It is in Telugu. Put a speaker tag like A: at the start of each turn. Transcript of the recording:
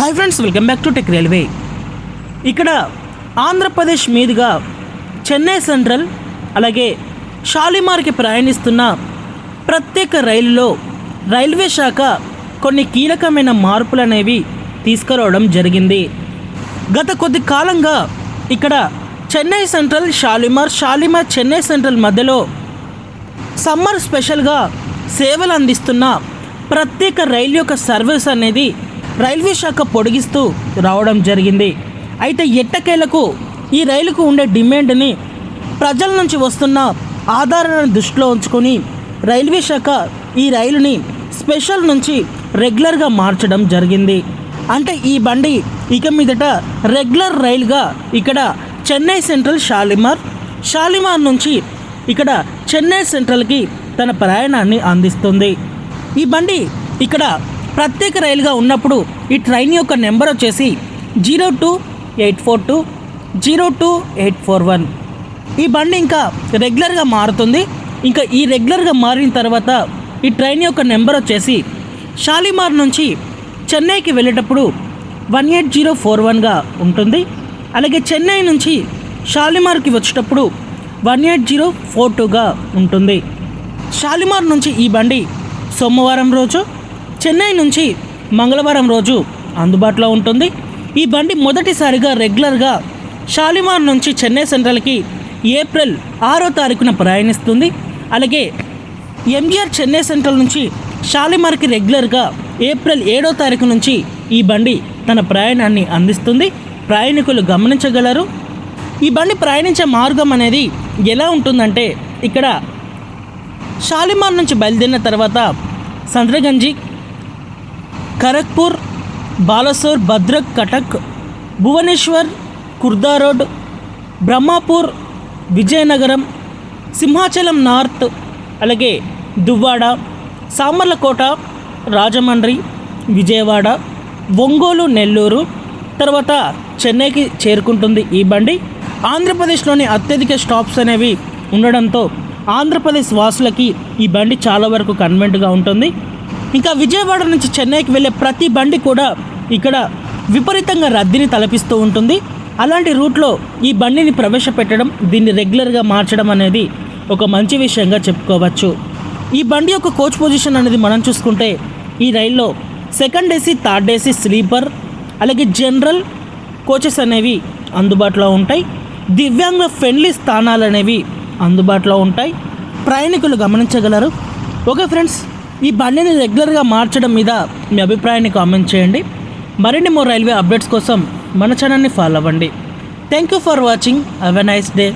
A: Hi friends, welcome back to tech railway. ఇక్కడ ఆంధ్రప్రదేశ్ మీదుగా చెన్నై సెంట్రల్ అలాగే షాలిమార్కి ప్రయాణిస్తున్న ప్రత్యేక రైలులో రైల్వే శాఖ కొన్ని కీలకమైన మార్పులు అనేవి తీసుకురావడం జరిగింది. గత కొద్ది కాలంగా ఇక్కడ చెన్నై సెంట్రల్ షాలిమార్ చెన్నై సెంట్రల్ మధ్యలో సమ్మర్ స్పెషల్గా సేవలు అందిస్తున్న ప్రత్యేక రైలు యొక్క సర్వీస్ అనేది రైల్వే శాఖ పొడిగిస్తూ రావడం జరిగింది. అయితే ఎట్టకేలకు ఈ రైలుకు ఉండే డిమాండ్ని ప్రజల నుంచి వస్తున్న ఆధారాలను దృష్టిలో ఉంచుకొని రైల్వే శాఖ ఈ రైలుని స్పెషల్ నుంచి రెగ్యులర్గా మార్చడం జరిగింది. అంటే ఈ బండి ఇక మీదట రెగ్యులర్ రైలుగా ఇక్కడ చెన్నై సెంట్రల్ షాలిమార్ నుంచి ఇక్కడ చెన్నై సెంట్రల్కి తన ప్రయాణాన్ని అందిస్తుంది. ఈ బండి ఇక్కడ ప్రత్యేక రైలుగా ఉన్నప్పుడు ఈ ట్రైన్ యొక్క నెంబర్ వచ్చేసి 02842 02841. ఈ బండి ఇంకా రెగ్యులర్గా మారుతుంది. ఇంకా ఈ రెగ్యులర్గా మారిన తర్వాత ఈ ట్రైన్ యొక్క నెంబర్ వచ్చేసి షాలిమార్ నుంచి చెన్నైకి వెళ్ళేటప్పుడు 18041గా ఉంటుంది. అలాగే చెన్నై నుంచి షాలిమార్కి వచ్చేటప్పుడు 18042గా ఉంటుంది. షాలిమార్ నుంచి ఈ బండి సోమవారం రోజు, చెన్నై నుంచి మంగళవారం రోజు అందుబాటులో ఉంటుంది. ఈ బండి మొదటిసారిగా రెగ్యులర్గా షాలిమార్ నుంచి చెన్నై సెంట్రల్కి ఏప్రిల్ 6వ తారీఖున ప్రయాణిస్తుంది. అలాగే ఎంజీఆర్ చెన్నై సెంట్రల్ నుంచి షాలిమార్కి రెగ్యులర్గా ఏప్రిల్ 7వ తారీఖు నుంచి ఈ బండి తన ప్రయాణాన్ని అందిస్తుంది. ప్రయాణికులు గమనించగలరు. ఈ బండి ప్రయాణించే మార్గం అనేది ఎలా ఉంటుందంటే, ఇక్కడ షాలిమార్ నుంచి బయలుదేరిన తర్వాత సంద్రగంజి, ఖరగ్పూర్, బాలసోర్, భద్రక్, కటక్, భువనేశ్వర్, కుర్దా రోడ్, బ్రహ్మాపూర్, విజయనగరం, సింహాచలం నార్త్, అలాగే దువ్వాడ, సామర్లకోట, రాజమండ్రి, విజయవాడ, ఒంగోలు, నెల్లూరు, తర్వాత చెన్నైకి చేరుకుంటుంది. ఈ బండి ఆంధ్రప్రదేశ్లోని అత్యధిక స్టాప్స్ అనేవి ఉండడంతో ఆంధ్రప్రదేశ్ వాసులకి ఈ బండి చాలా వరకు కన్వెంట్గా ఉంటుంది. ఇంకా విజయవాడ నుంచి చెన్నైకి వెళ్ళే ప్రతి బండి కూడా ఇక్కడ విపరీతంగా రద్దీని తలపిస్తూ ఉంటుంది. అలాంటి రూట్లో ఈ బండిని ప్రవేశపెట్టడం, దీన్ని రెగ్యులర్గా మార్చడం అనేది ఒక మంచి విషయంగా చెప్పుకోవచ్చు. ఈ బండి యొక్క కోచ్ పొజిషన్ అనేది మనం చూసుకుంటే ఈ రైల్లో second AC, third AC, sleeper అలాగే జనరల్ కోచెస్ అనేవి అందుబాటులో ఉంటాయి. దివ్యాంగుల ఫ్రెండ్లీ స్థానాలు అనేవి అందుబాటులో ఉంటాయి. ప్రయాణికులు గమనించగలరు. ఓకే ఫ్రెండ్స్, ఈ బండిని రెగ్యులర్గా మార్చడం మీద మీ అభిప్రాయాన్ని కామెంట్ చేయండి. మరిన్ని రైల్వే అప్డేట్స్ కోసం మన ఛానల్ని ఫాలో అవ్వండి. Thank you for watching. Have a nice day.